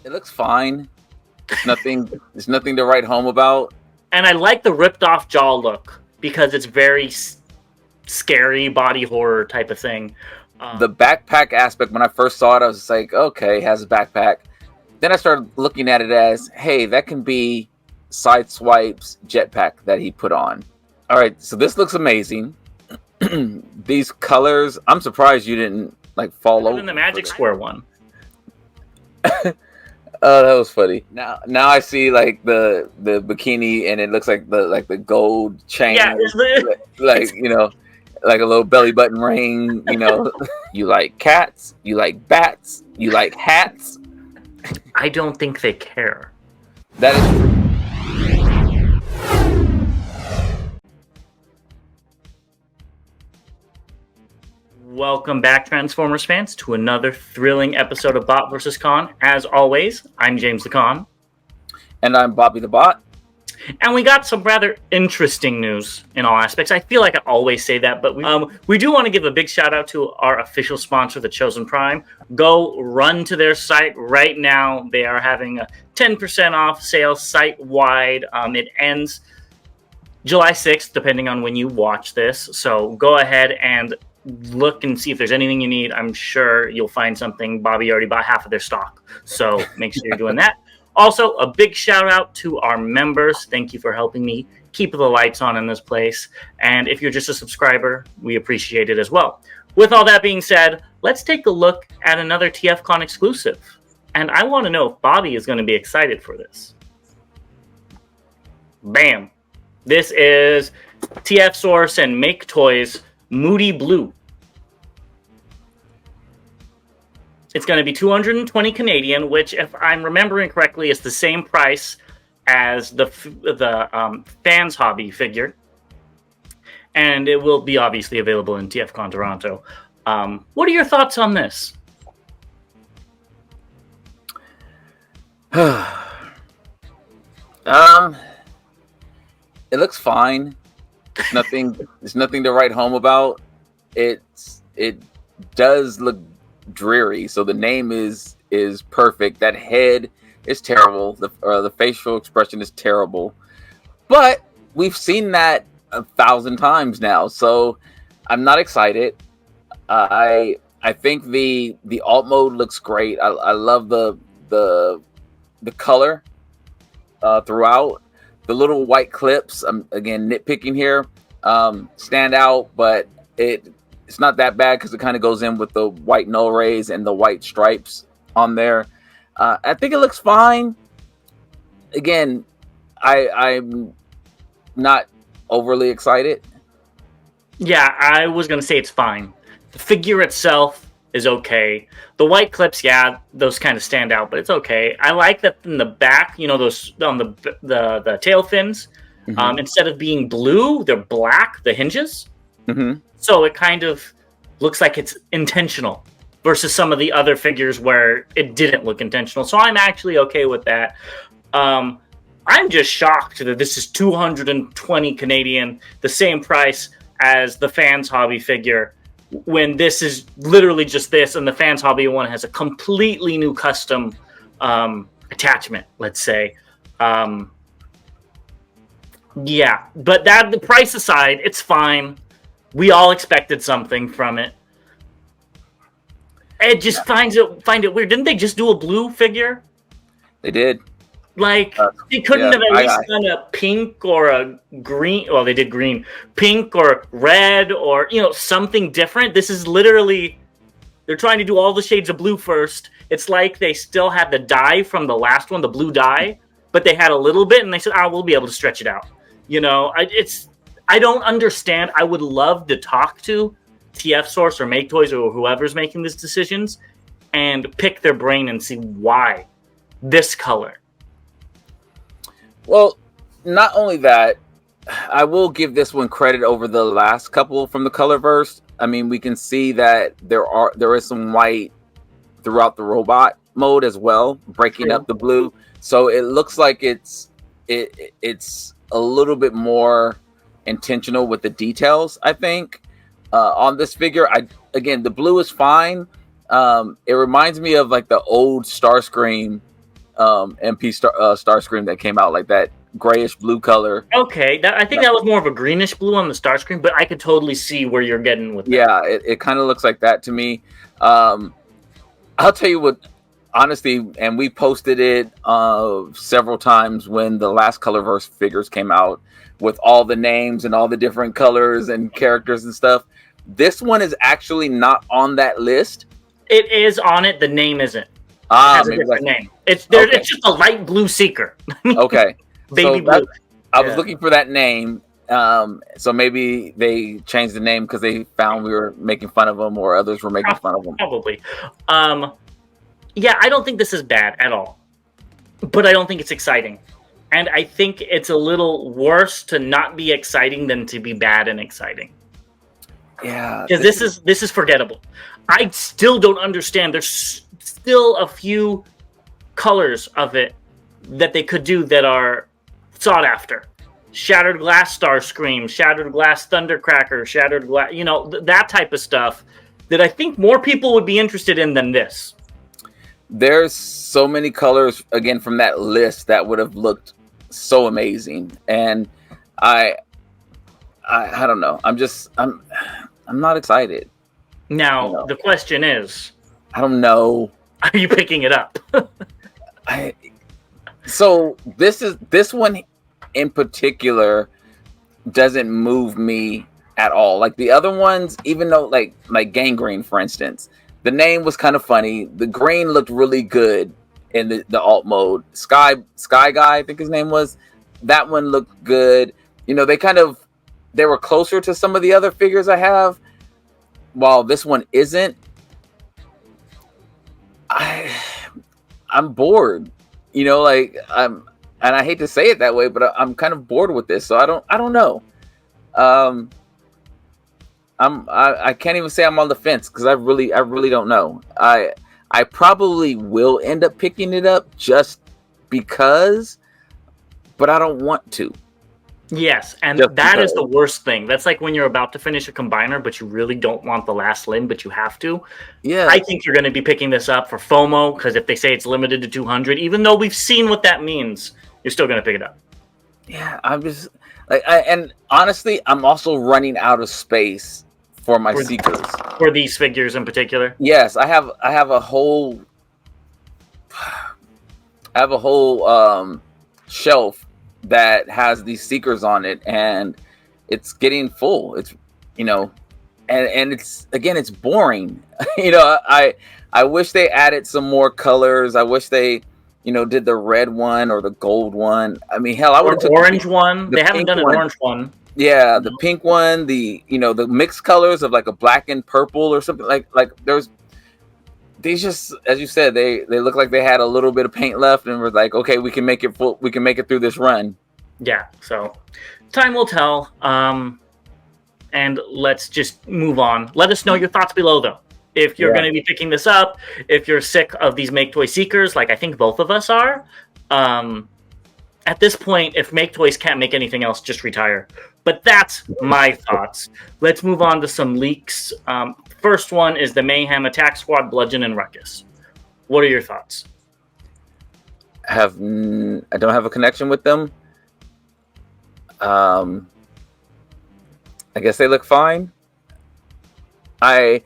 It looks fine. There's nothing to write home about. And I like the ripped off jaw look because it's very scary body horror type of thing. The backpack aspect, when I first saw it, I was just like, okay, it has a backpack. Then I started looking at it as, hey, that can be Sideswipe's jetpack that he put on. All right, so this looks amazing. These colors, I'm surprised you didn't like fall over. In the Magic Square one. Oh, that was funny. Now I see like the bikini, and it looks like the gold chain, like like a little belly button ring. You like cats, you like bats, you like hats. I don't think they care. That is true. Welcome back, Transformers fans, to another thrilling episode of Bot vs. Con. As always, I'm James the Con. And I'm Bobby the Bot. And we got some rather interesting news in all aspects. I feel like I always say that, but we do want to give a big shout out to our official sponsor, The Chosen Prime. Go run to their site right now. They are having a 10% off sale site-wide. It ends July 6th, depending on when you watch this. So go ahead and look and see if there's anything you need. I'm sure you'll find something. Bobby already bought half of their stock, so make sure you're doing that. Also, a big shout out to our members. Thank you for helping me keep the lights on in this place. And if you're just a subscriber, we appreciate it as well. With all that being said, let's take a look at another TFCon exclusive. And I want to know if Bobby is going to be excited for this. Bam. This is TF Source and Make Toys Moody Blue. It's going to be 220 Canadian, which, if I'm remembering correctly, is the same price as the Fans Hobby figure. And it will be obviously available in TFCon Toronto. What are your thoughts on this? It looks fine. There's nothing to write home about. It does look dreary, so the name is perfect. That head is terrible. The facial expression is terrible, but we've seen that 1,000 times now, so I'm not excited. I think the alt mode looks great. I love the color throughout. The little white clips, I'm again nitpicking here, stand out, but it's not that bad because it kind of goes in with the white null rays and the white stripes on there. I think it looks fine. Again, I'm not overly excited. Yeah, I was going to say it's fine. The figure itself is okay. The white clips, yeah, those kind of stand out, but it's okay. I like that in the back, those on the tail fins, instead of being blue, they're black, the hinges. Mm-hmm. So it kind of looks like it's intentional versus some of the other figures where it didn't look intentional. So I'm actually okay with that. I'm just shocked that this is 220 Canadian, the same price as the Fans Hobby figure, when this is literally just this, and the Fans Hobby one has a completely new custom attachment, let's say. Yeah, but that, the price aside, it's fine. We all expected something from it. Ed just find it weird. Didn't they just do a blue figure? They did. Like, they couldn't have at least done a pink or a green. Well, they did green. Pink or red or, something different. This is literally, they're trying to do all the shades of blue first. It's like they still had the dye from the last one, the blue dye, but they had a little bit, and they said, we'll be able to stretch it out. I don't understand. I would love to talk to TF Source or Make Toys or whoever's making these decisions and pick their brain and see why this color. Well, not only that, I will give this one credit over the last couple from the Colorverse. I mean, we can see that there is some white throughout the robot mode as well, breaking up the blue. So it looks like it's a little bit more intentional with the details, I think, on this figure. Again, the blue is fine. It reminds me of like the old Starscream MP Starscream that came out, like that grayish blue color. Okay, I think that was more of a greenish blue on the Starscream, but I could totally see where you're getting with that. Yeah, it kind of looks like that to me. I'll tell you what, honestly, and we posted it several times when the last Colorverse figures came out with all the names and all the different colors and characters and stuff. This one is actually not on that list. It is on it. The name isn't. It has a different name. It's just a light blue Seeker. Okay. Baby blue. I was looking for that name. So maybe they changed the name because they found we were making fun of them, or others were making fun of them. Probably. Yeah, I don't think this is bad at all, but I don't think it's exciting, and I think it's a little worse to not be exciting than to be bad and exciting. Yeah, because this is forgettable. I still don't understand. There's still a few colors of it that they could do that are sought after. Shattered Glass Starscream, Shattered Glass Thundercracker, Shattered Glass, that type of stuff that I think more people would be interested in than this. There's so many colors, again, from that list that would have looked so amazing. And I don't know. I'm not excited. Now, the question is, I don't know. Are you picking it up? So this one in particular doesn't move me at all. Like the other ones, even though like Gangrene, for instance, the name was kind of funny. The green looked really good in the alt mode. Sky Guy, I think his name was. That one looked good. They were closer to some of the other figures I have, while this one isn't. I'm bored. And I hate to say it that way, but I'm kind of bored with this. So I don't know. I can't even say I'm on the fence because I really don't know. I probably will end up picking it up just because, but I don't want to. Yes, and that is the worst thing. That's like when you're about to finish a combiner, but you really don't want the last limb, but you have to. Yeah, I think you're going to be picking this up for FOMO because if they say it's limited to 200, even though we've seen what that means, you're still going to pick it up. Yeah, I'm just and honestly, I'm also running out of space for my Seekers. For these figures in particular? Yes, I have a whole shelf that has these Seekers on it, and it's getting full. It's and it's boring. I wish they added some more colors. I wish they did the red one or the gold one. I mean, hell, I would have orange one. They haven't done an orange one. Yeah, the pink one, the mixed colors of like a black and purple or something like there's these, just as you said, they look like they had a little bit of paint left and were like, okay, we can make it full, we can make it through this run. Yeah, so time will tell. And let's just move on. Let us know your thoughts below though. If you're going to be picking this up, if you're sick of these Make Toy Seekers, like I think both of us are, at this point, if Make Toys can't make anything else, just retire. But that's my thoughts. Let's move on to some leaks. First one is the Mayhem Attack Squad Bludgeon and Ruckus. What are your thoughts? I don't have a connection with them. I guess they look fine. I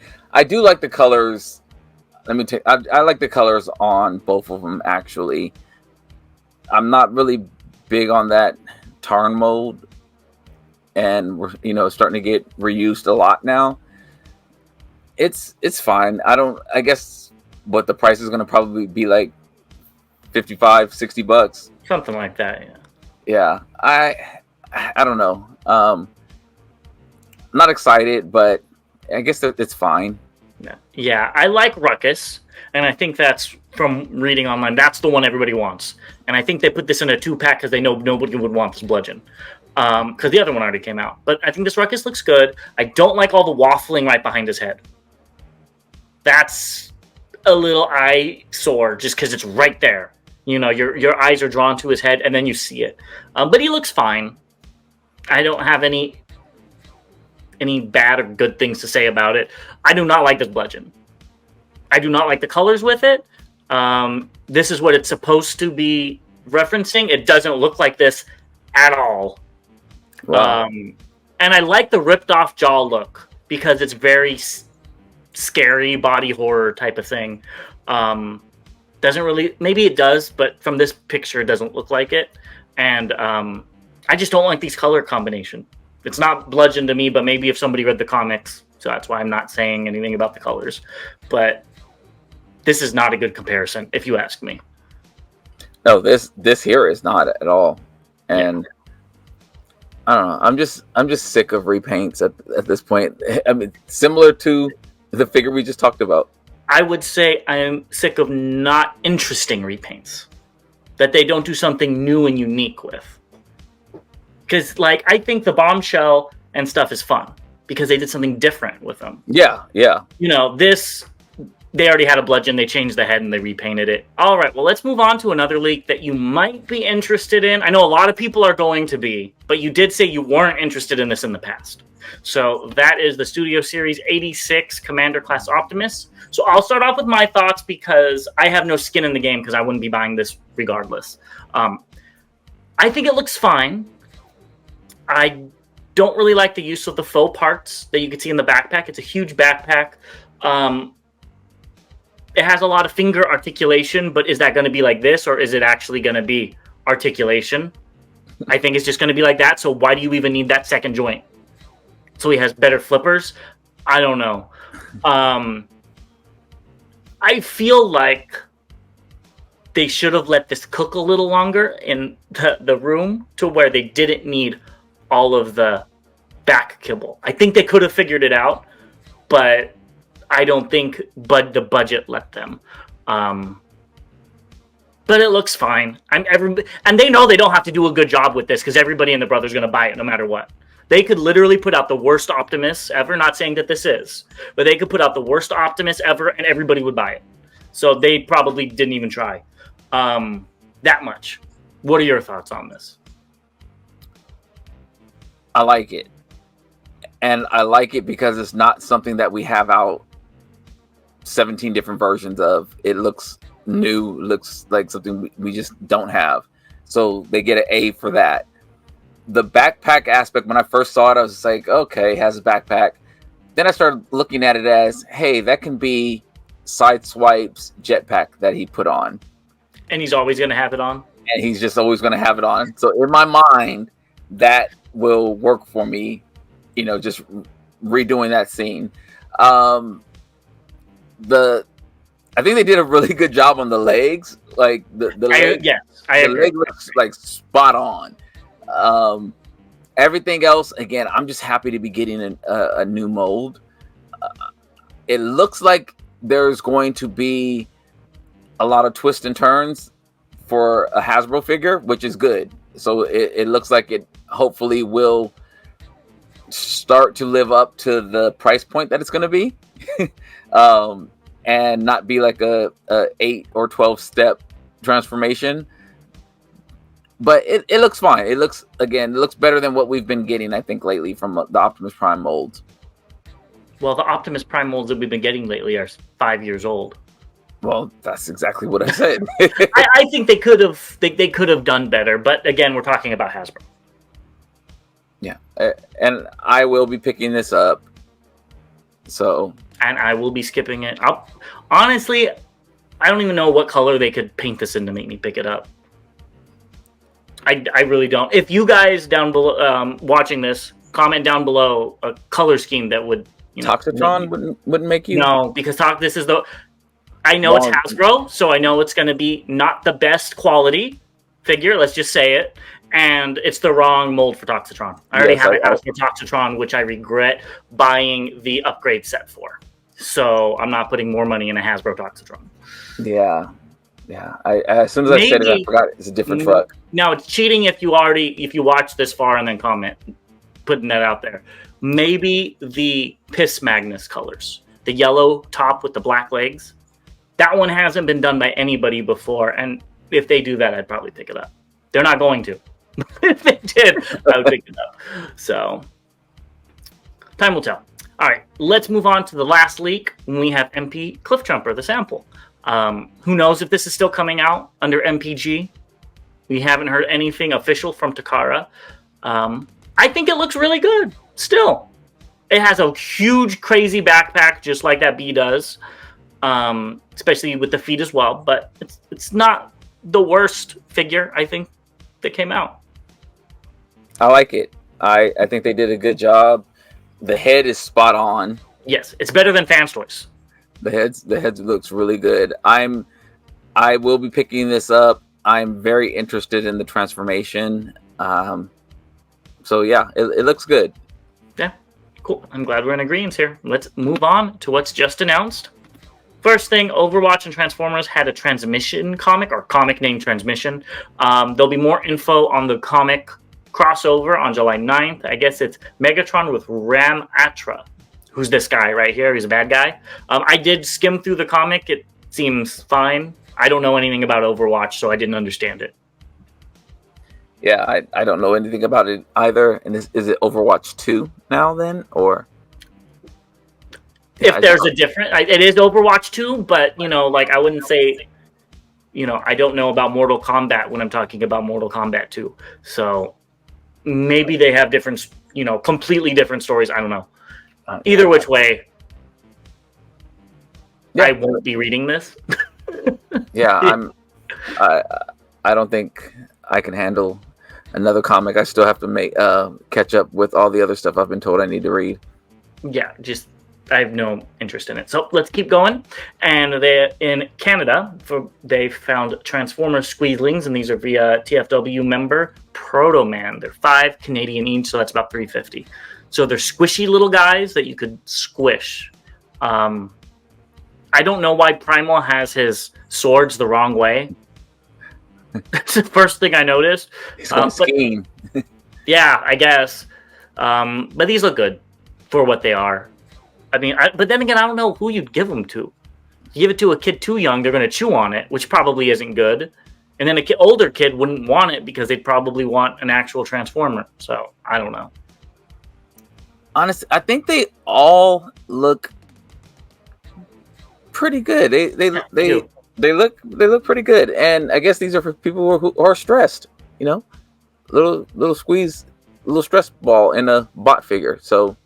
do like the colors. I like the colors on both of them, actually. I'm not really big on that Tarn mode, and we're starting to get reused a lot now. It's fine. I guess what the price is going to probably be like $55-$60, something like that. Yeah. I don't know. I'm not excited, but I guess it's fine. Yeah, I like Ruckus, and I think that's, from reading online, that's the one everybody wants. And I think they put this in a 2-pack because they know nobody would want this Bludgeon. Because the other one already came out. But I think this Ruckus looks good. I don't like all the waffling right behind his head. That's a little eyesore just because it's right there. Your eyes are drawn to his head, and then you see it. But he looks fine. I don't have any bad or good things to say about it. I do not like this Bludgeon. I do not like the colors with it. This is what it's supposed to be referencing. It doesn't look like this at all. Wow. And I like the ripped off jaw look because it's very scary body horror type of thing. Doesn't really, maybe it does, but from this picture, it doesn't look like it. And I just don't like these color combination. It's not Bludgeon to me, but maybe if somebody read the comics, so that's why I'm not saying anything about the colors. But this is not a good comparison, if you ask me. No, this here is not at all. And I don't know. I'm just sick of repaints at this point. I mean, similar to the figure we just talked about. I would say I'm sick of not interesting repaints. That they don't do something new and unique with. Because, like, I think the bombshell and stuff is fun. Because they did something different with them. Yeah, yeah. You know, this, they already had a bludgeon. They changed the head and they repainted it. All right, well, let's move on to another leak that you might be interested in. I know a lot of people are going to be. But you did say you weren't interested in this in the past. So that is the Studio Series 86 Commander Class Optimus. So I'll start off with my thoughts because I have no skin in the game because I wouldn't be buying this regardless. I think it looks fine. I don't really like the use of the faux parts that you can see in the backpack. It's a huge backpack. It has a lot of finger articulation, but is that going to be like this or is it actually going to be articulation? I think it's just going to be like that. So why do you even need that second joint? So he has better flippers? I don't know. I feel like they should have let this cook a little longer in the room to where they didn't need all of the back kibble. I think they could have figured it out, but I don't think the budget let them. But it looks fine. And they know they don't have to do a good job with this because everybody in the Brother's going to buy it no matter what. They could literally put out the worst Optimus ever, not saying that this is, but they could put out the worst Optimus ever and everybody would buy it. So they probably didn't even try that much. What are your thoughts on this? I like it. And I like it because it's not something that we have out 17 different versions of. It looks new, looks like something we just don't have. So they get an A for that. The backpack aspect, when I first saw it, I was like, okay, it has a backpack. Then I started looking at it as, hey, that can be Sideswipe's jetpack that he put on. And he's always going to have it on? And he's just always going to have it on. So in my mind, that will work for me, you know, just redoing that scene. I think they did a really good job on the legs. Like, the leg, I agree. leg looks like spot on. Everything else, again, I'm just happy to be getting a new mold. It looks like there's going to be a lot of twists and turns for a Hasbro figure, which is good. So it looks like it hopefully will start to live up to the price point that it's going to be, and not be like a 8 or 12 step transformation. But it looks fine. It looks better than what we've been getting, I think, lately from the Optimus Prime molds. Well, the Optimus Prime molds that we've been getting lately are 5 years old. Well, that's exactly what I said. I think they could have done better, but again, we're talking about Hasbro. Yeah, and I will be picking this up. So, and I will be skipping it. Honestly, I don't even know what color they could paint this in to make me pick it up. I really don't. If you guys down below watching this, comment down below a color scheme that would, you know, Toxitron wouldn't make you. No, because this is the. I know it's Hasbro, so I know it's going to be not the best quality figure. Let's just say it, and it's the wrong mold for Toxitron. I already have a Hasbro Toxitron, which I regret buying the upgrade set for. So I'm not putting more money in a Hasbro Toxitron. Yeah. Yeah, as soon as I said it, I forgot it's a different truck. No, it's cheating if you watch this far and then comment, putting that out there. Maybe the Piss Magnus colors, the yellow top with the black legs, that one hasn't been done by anybody before, and if they do that, I'd probably pick it up. They're not going to. If they did, I would pick it up. So, time will tell. All right, let's move on to the last leak when we have MP Cliff Jumper, the sample. Who knows if this is still coming out under MPG? We haven't heard anything official from Takara. I think it looks really good. Still, it has a huge, crazy backpack, just like that bee does, especially with the feet as well. But it's not the worst figure, I think, that came out. I like it. I think they did a good job. The head is spot on. Yes, it's better than Fans Toys. The head looks really good. I will be picking this up. I'm very interested in the transformation. So yeah, it looks good. Yeah, cool. I'm glad we're in agreement here. Let's move on to what's just announced. First thing, Overwatch and Transformers had a transmission comic, or comic named Transmission. There'll be more info on the comic crossover on July 9th. I guess it's Megatron with Ram Atra. Who's this guy right here? He's a bad guy. I did skim through the comic. It seems fine. I don't know anything about Overwatch, so I didn't understand it. Yeah, I don't know anything about it either. And is it Overwatch 2 now then? Or if there's a different... It is Overwatch 2, but, I wouldn't say... I don't know about Mortal Kombat when I'm talking about Mortal Kombat 2. So maybe they have different, completely different stories. I don't know. Either which way, yeah. I won't be reading this. Yeah, I don't think I can handle another comic. I still have to catch up with all the other stuff I've been told I need to read. Yeah, I have no interest in it. So let's keep going. And in Canada, they found Transformers Squeezlings, and these are via TFW member Proto Man. They're 5 Canadian each, so that's about $3.50. So they're squishy little guys that you could squish. I don't know why Primal has his swords the wrong way. That's the first thing I noticed. He's going skiing. Yeah, I guess. But these look good for what they are. I mean, but then again, I don't know who you'd give them to. You give it to a kid too young, they're going to chew on it, which probably isn't good. And then an older kid wouldn't want it because they'd probably want an actual Transformer. So, I don't know. Honestly, I think they all look pretty good. They look pretty good, and I guess these are for people who are stressed. Little squeeze, little stress ball in a bot figure. So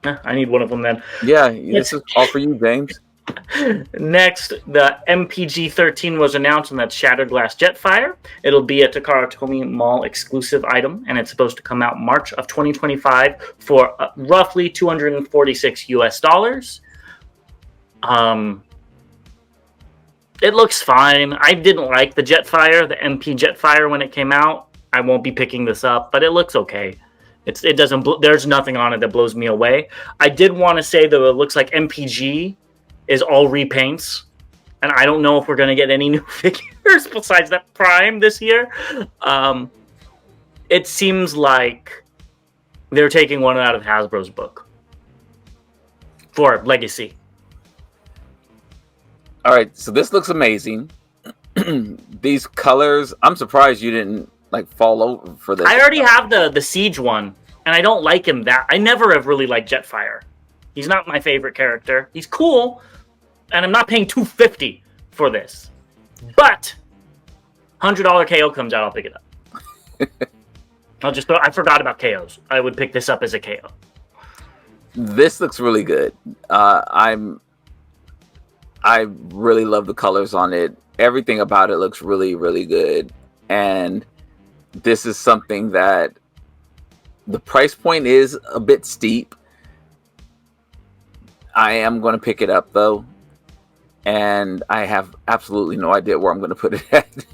yeah, I need one of them then. Yeah, this is all for you, James. Next, the MPG-13 was announced, and that's Shattered Glass Jetfire. It'll be a Takara Tomy Mall exclusive item, and it's supposed to come out March of 2025 for roughly $246 US. It looks fine. I didn't like the Jetfire, the MP Jetfire when it came out. I won't be picking this up, but it looks okay. It doesn't. There's nothing on it that blows me away. I did want to say that it looks like MPG is all repaints, and I don't know if we're going to get any new figures besides that Prime this year. It seems like they're taking one out of Hasbro's book for Legacy. All right, so this looks amazing. These colors, I'm surprised you didn't fall over for this. I already have the Siege one, and I don't like him I never have really liked Jetfire. He's not my favorite character. He's cool, and I'm not paying $250 for this. But $100 KO comes out, I'll pick it up. I forgot about KOs. I would pick this up as a KO. This looks really good. I really love the colors on it. Everything about it looks really, really good. And this is something that the price point is a bit steep. I am going to pick it up, though. And I have absolutely no idea where I'm going to put it at.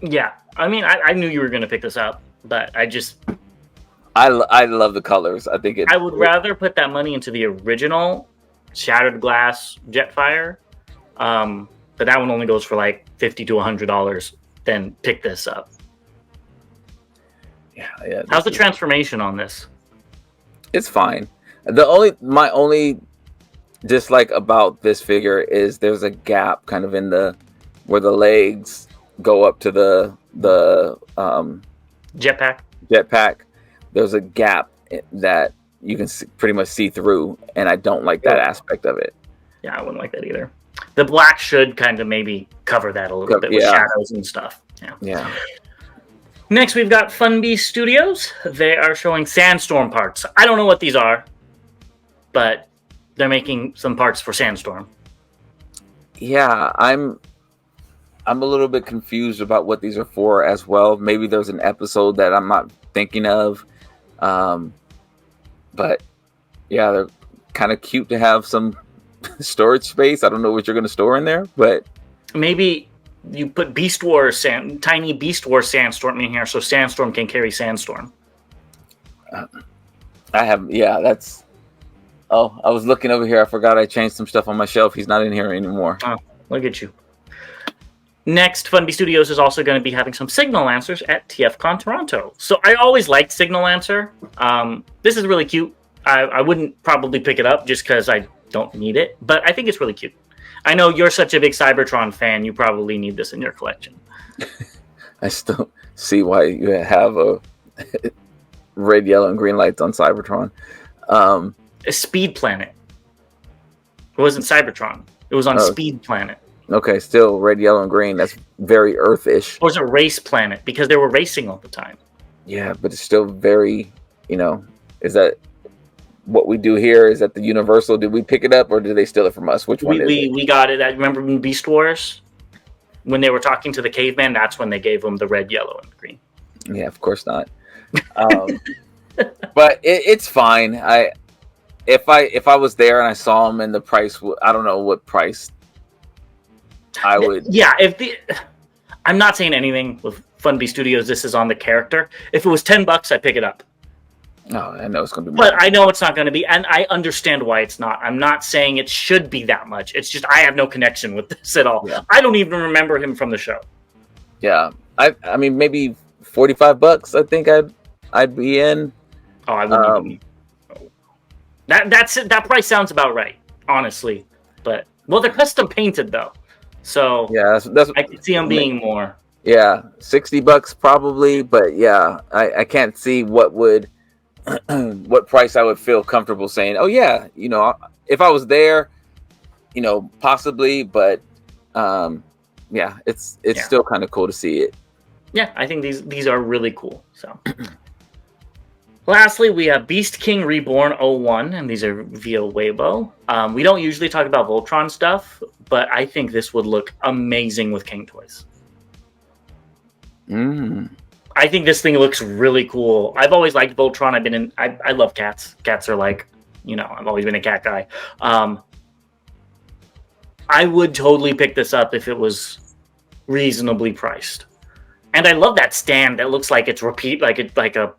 Yeah. I mean, I knew you were going to pick this up, but I love the colors. I think I would rather put that money into the original Shattered Glass Jetfire. But that one only goes for $50 to $100 than pick this up. Yeah. How's the transformation on this? It's fine. My only dislike about this figure is there's a gap kind of in where the legs go up to the jetpack. There's a gap that you can pretty much see through, and I don't like that aspect of it. Yeah, I wouldn't like that either. The black should kind of maybe cover that a little bit with shadows and stuff. Yeah. Next, we've got Funbee Studios. They are showing Sandstorm parts. I don't know what these are, but they're making some parts for Sandstorm. Yeah, I'm a little bit confused about what these are for as well. Maybe there's an episode that I'm not thinking of. But yeah, they're kind of cute to have some storage space. I don't know what you're going to store in there, but maybe you put Beast Wars tiny Beast Wars Sandstorm in here so Sandstorm can carry Sandstorm. That's. Oh, I was looking over here. I forgot I changed some stuff on my shelf. He's not in here anymore. Oh, look at you. Next, Funbee Studios is also going to be having some Signal Lancers at TFCon Toronto. So I always liked Signal Lancer. This is really cute. I wouldn't probably pick it up just because I don't need it, but I think it's really cute. I know you're such a big Cybertron fan. You probably need this in your collection. I still see why you have a red, yellow, and green lights on Cybertron. A Speed Planet. It wasn't Cybertron. It was on Speed Planet. Okay, still red, yellow, and green. That's very Earth-ish. Or was it Race Planet? Because they were racing all the time. Yeah, but it's still very, is that what we do here? Is that the Universal? Did we pick it up or did they steal it from us? Which one is it? We got it. I remember in Beast Wars, when they were talking to the caveman, that's when they gave them the red, yellow, and green. Yeah, of course not. But it's fine. If I was there and I saw them and the price, I don't know what price I would. Yeah, I'm not saying anything with Funbee Studios. This is on the character. If it was $10, I'd pick it up. No, I know it's going to be more. But I know it's not going to be, and I understand why it's not. I'm not saying it should be that much. It's just I have no connection with this at all. Yeah. I don't even remember him from the show. Yeah, I mean maybe $45. I think I'd be in. Oh, I wouldn't even. That price sounds about right, honestly. But they're custom painted though, so yeah, that's I can see them being more. Yeah, $60 probably, but yeah, I can't see what price I would feel comfortable saying. Oh yeah, if I was there, possibly, but yeah, it's still kind of cool to see it. Yeah, I think these are really cool. So. Lastly, we have Beast King Reborn 01, and these are via Weibo. We don't usually talk about Voltron stuff, but I think this would look amazing with King toys. I think this thing looks really cool. I've always liked Voltron. I love cats. Cats are like, I've always been a cat guy. I would totally pick this up if it was reasonably priced. And I love that stand that looks like it's like a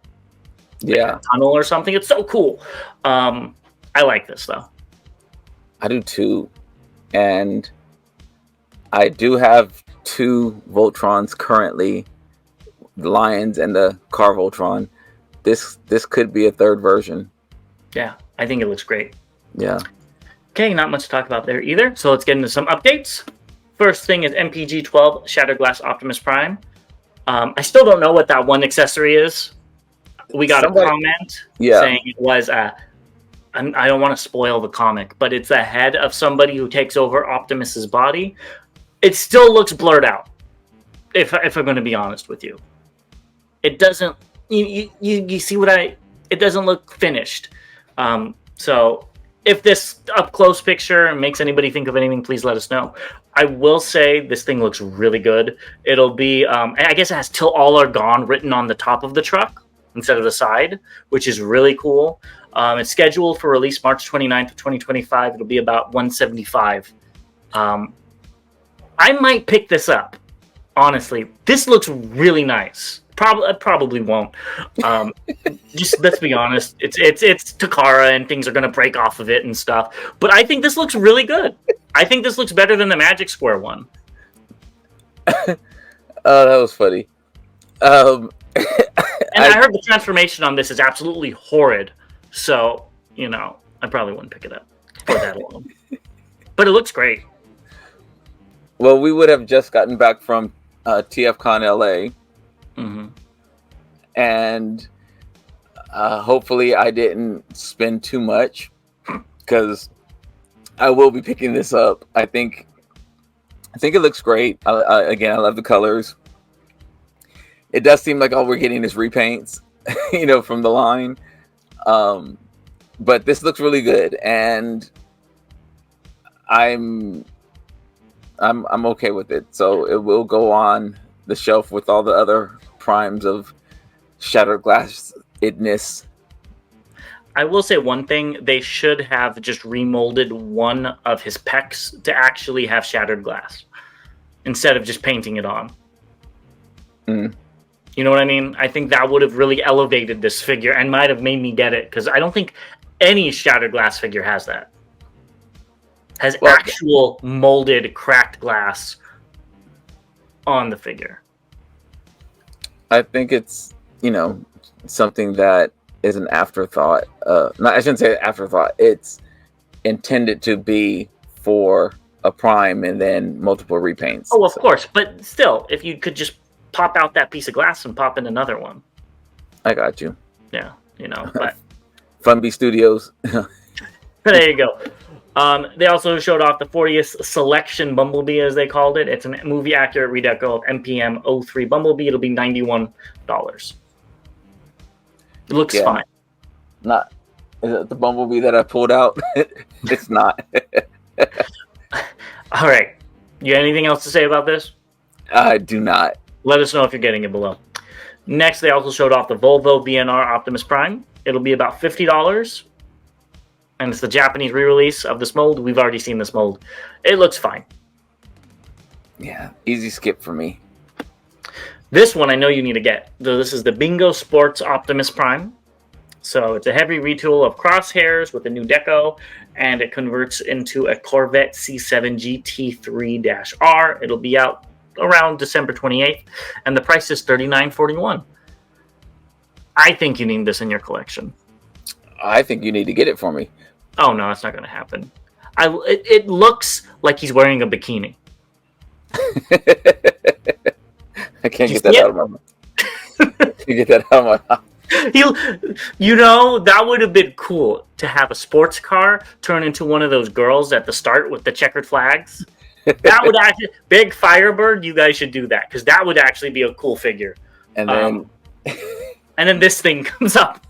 tunnel or something. It's so cool. I like this though. I do too. And I do have 2 Voltrons currently, the Lions and the Car Voltron. This could be a 3rd version. Yeah, I think it looks great. Yeah. Okay, not much to talk about there either. So let's get into some updates. First thing is MPG-12 Shattered Glass Optimus Prime. I still don't know what that one accessory is. We got a comment saying it was I don't want to spoil the comic, but it's a head of somebody who takes over Optimus's body. It still looks blurred out, if I'm going to be honest with you. It doesn't. You see what it doesn't look finished. So if this up close picture makes anybody think of anything, please let us know. I will say this thing looks really good. It'll be I guess it has "Till All Are Gone" written on the top of the truck instead of the side, which is really cool. It's scheduled for release March 29th of 2025. It'll be about $175. I might pick this up, honestly. This looks really nice. Probably won't. Just let's be honest. It's Takara and things are going to break off of it and stuff. But I think this looks really good. I think this looks better than the Magic Square one. Oh, that was funny. And I heard the transformation on this is absolutely horrid. So, I probably wouldn't pick it up for that alone. But it looks great. Well, we would have just gotten back from TFCon LA. Mm-hmm. And hopefully I didn't spend too much because I will be picking this up. I think I think it looks great. Again, I love the colors. It does seem like all we're getting is repaints, from the line. But this looks really good, and I'm okay with it. So it will go on the shelf with all the other primes of shattered glass itness. I will say one thing: they should have just remolded one of his pecs to actually have shattered glass instead of just painting it on. Mm. You know what I mean? I think that would have really elevated this figure and might have made me get it, because I don't think any shattered glass figure has that. Has actual molded cracked glass on the figure. I think it's, something that is an afterthought. I shouldn't say afterthought. It's intended to be for a prime and then multiple repaints. Oh, of course. But still, if you could just pop out that piece of glass and pop in another one. I got you. Yeah, but Funby Studios. there you go. They also showed off the 40th Selection Bumblebee, as they called it. It's a movie-accurate redeco of MPM 03 Bumblebee. It'll be $91. It looks fine. Is it the Bumblebee that I pulled out? It's not. All right. You got anything else to say about this? I do not. Let us know if you're getting it below. Next, they also showed off the Volvo VNR Optimus Prime. It'll be about $50. And it's the Japanese re-release of this mold. We've already seen this mold. It looks fine. Yeah, easy skip for me. This one I know you need to get. This is the Bingo Sports Optimus Prime. So it's a heavy retool of crosshairs with a new deco, and it converts into a Corvette C7 GT3-R. It'll be out around December 28th, and the price is $39.41. I think you need this in your collection. I think you need to get it for me. Oh, no, that's not going to happen. It looks like he's wearing a bikini. I can't get that out of my mouth. You get that out of my mouth. That would have been cool to have a sports car turn into one of those girls at the start with the checkered flags. That would actually, Big Firebird, you guys should do that, because that would actually be a cool figure. And then, and then this thing comes up.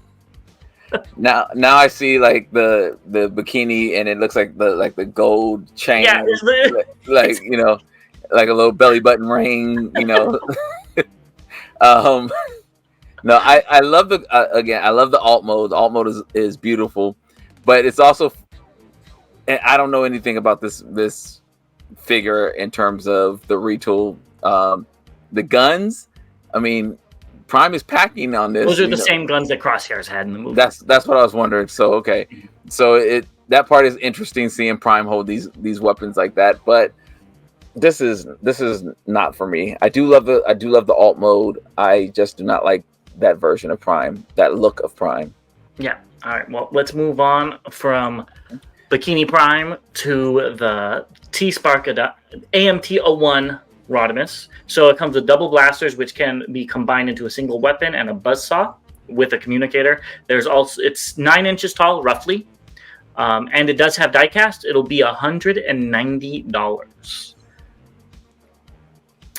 Now I see like the bikini, and it looks like the gold chain, like a little belly button ring, No, I love I love the alt mode. The alt mode is beautiful, but it's also, and I don't know anything about this figure in terms of the retool. The guns, I mean, Prime is packing on this. Those are the same guns that Crosshairs had in the movie. That's what I was wondering. So okay, so that part is interesting, seeing Prime hold these weapons like that, but this is not for me. I do love the alt mode. I just do not like that version of Prime, that look of Prime. Yeah. All right. Well, let's move on from Bikini Prime to the T-Spark AMT-01 Rodimus. So it comes with double blasters, which can be combined into a single weapon, and a buzzsaw with a communicator. It's 9 inches tall, roughly, and it does have diecast. It'll be $190.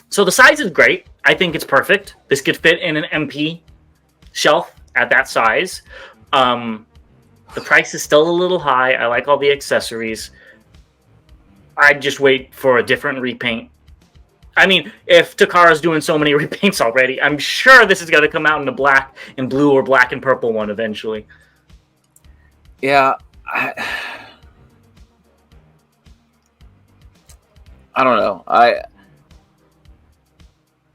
So the size is great. I think it's perfect. This could fit in an MP shelf at that size. The price is still a little high. I like all the accessories. I'd just wait for a different repaint. I mean, if Takara's doing so many repaints already, I'm sure this is going to come out in a black and blue or black and purple one eventually. Yeah. I don't know.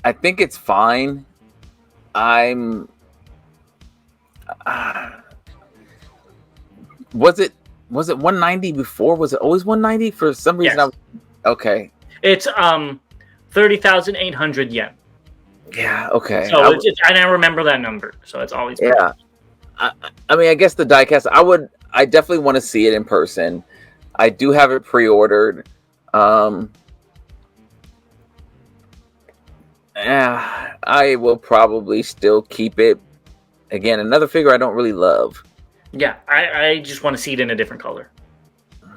I think it's fine. Was it 190 before? Was it always 190 for some reason? Yes. Okay. It's 30,800 yen. Yeah. Okay. So I remember that number. So it's always yeah. I mean, I guess the diecast. I definitely want to see it in person. I do have it pre-ordered. Yeah, I will probably still keep it. Again, another figure I don't really love. Yeah, I just want to see it in a different color.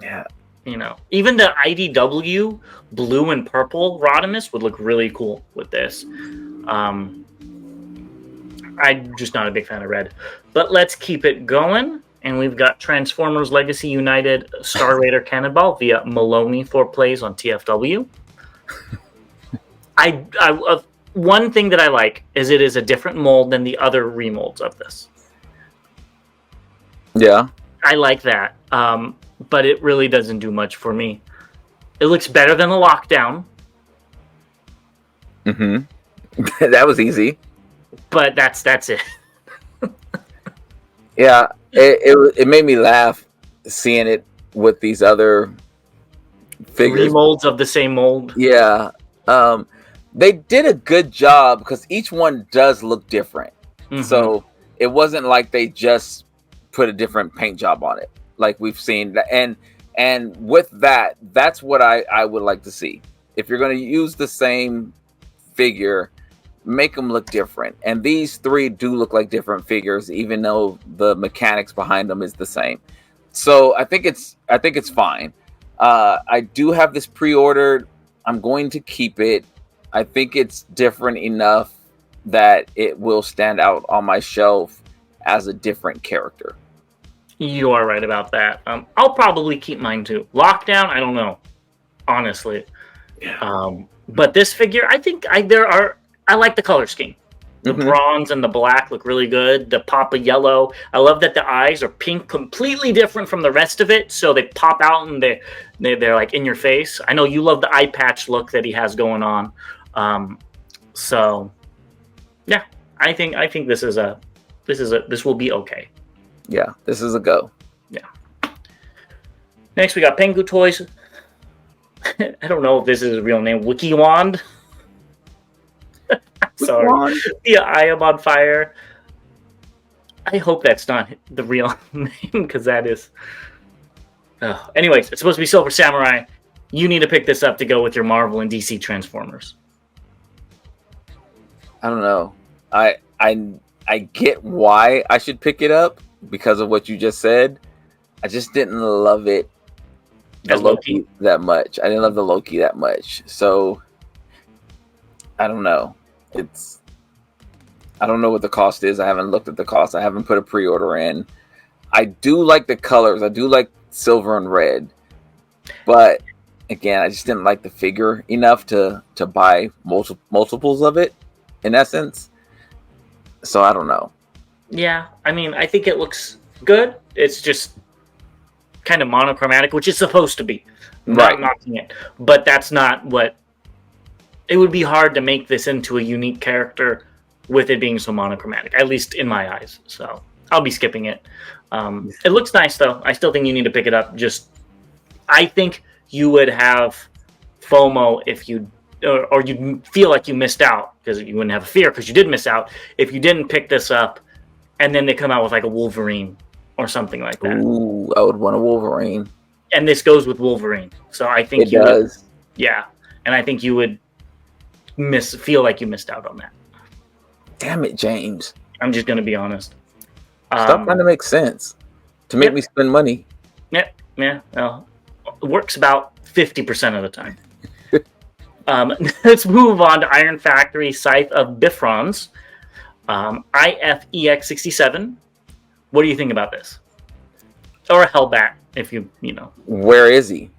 Yeah, You know, even the IDW blue and purple Rodimus would look really cool with this. I'm just not a big fan of red. But let's keep it going. And we've got Transformers Legacy United Star Raider Cannonball via Maloney for plays on TFW. One thing that I like is it is a different mold than the other remolds of this. Yeah. I like that. But it really doesn't do much for me. It looks better than the Lockdown. Mm-hmm. That was easy. But that's it. Yeah, it made me laugh seeing it with these other figures. Remolds of the same mold. Yeah. They did a good job because each one does look different. Mm-hmm. So it wasn't like they just put a different paint job on it, like we've seen. And with that, that's what I would like to see. If you're going to use the same figure, make them look different. And these three do look like different figures, even though the mechanics behind them is the same. So I think it's fine. I do have this pre-ordered. I'm going to keep it. I think it's different enough that it will stand out on my shelf as a different character. You are right about that. I'll probably keep mine too. Lockdown, I don't know, honestly. Yeah. But this figure, I think I like the color scheme. The bronze and the black look really good. The pop of yellow. I love that the eyes are pink, completely different from the rest of it. So they pop out and they're like in your face. I know you love the eye patch look that he has going on. So yeah, I think this will be okay. Yeah, this is a go. Yeah. Next we got Pengu Toys. I don't know if this is his real name. Wikiwand. Sorry. Yeah, I am on fire. I hope that's not the real name because that is. Anyways, it's supposed to be Silver Samurai. You need to pick this up to go with your Marvel and DC Transformers. I don't know. I get why I should pick it up because of what you just said. I just didn't love it. The Loki that much. I didn't love the Loki that much. So I don't know. I don't know what the cost is. I haven't looked at the cost. I haven't put a pre-order in. I do like the colors. I do like silver and red. But again, I just didn't like the figure enough to buy multiples of it, in essence. So I don't know. Yeah, I mean, I think it looks good. It's just kind of monochromatic, which it's supposed to be. Not knocking it. But that's not what... It would be hard to make this into a unique character with it being so monochromatic, at least in my eyes. So I'll be skipping it. It looks nice, though. I still think you need to pick it up. I think you would have FOMO if you... Or you'd feel like you missed out, because you wouldn't have a fear, because you did miss out, if you didn't pick this up, and then they come out with like a Wolverine or something like that. Ooh, I would want a Wolverine. And this goes with Wolverine. So I think it does. Yeah. And I think you would feel like you missed out on that. Damn it, James. I'm just going to be honest. Stop trying to make sense. To make me spend money. Yeah. Well, it works about 50% of the time. Let's move on to Iron Factory Scythe of Bifrons. IFEX67. What do you think about this? Or a Hellbat, if you know. Where is he?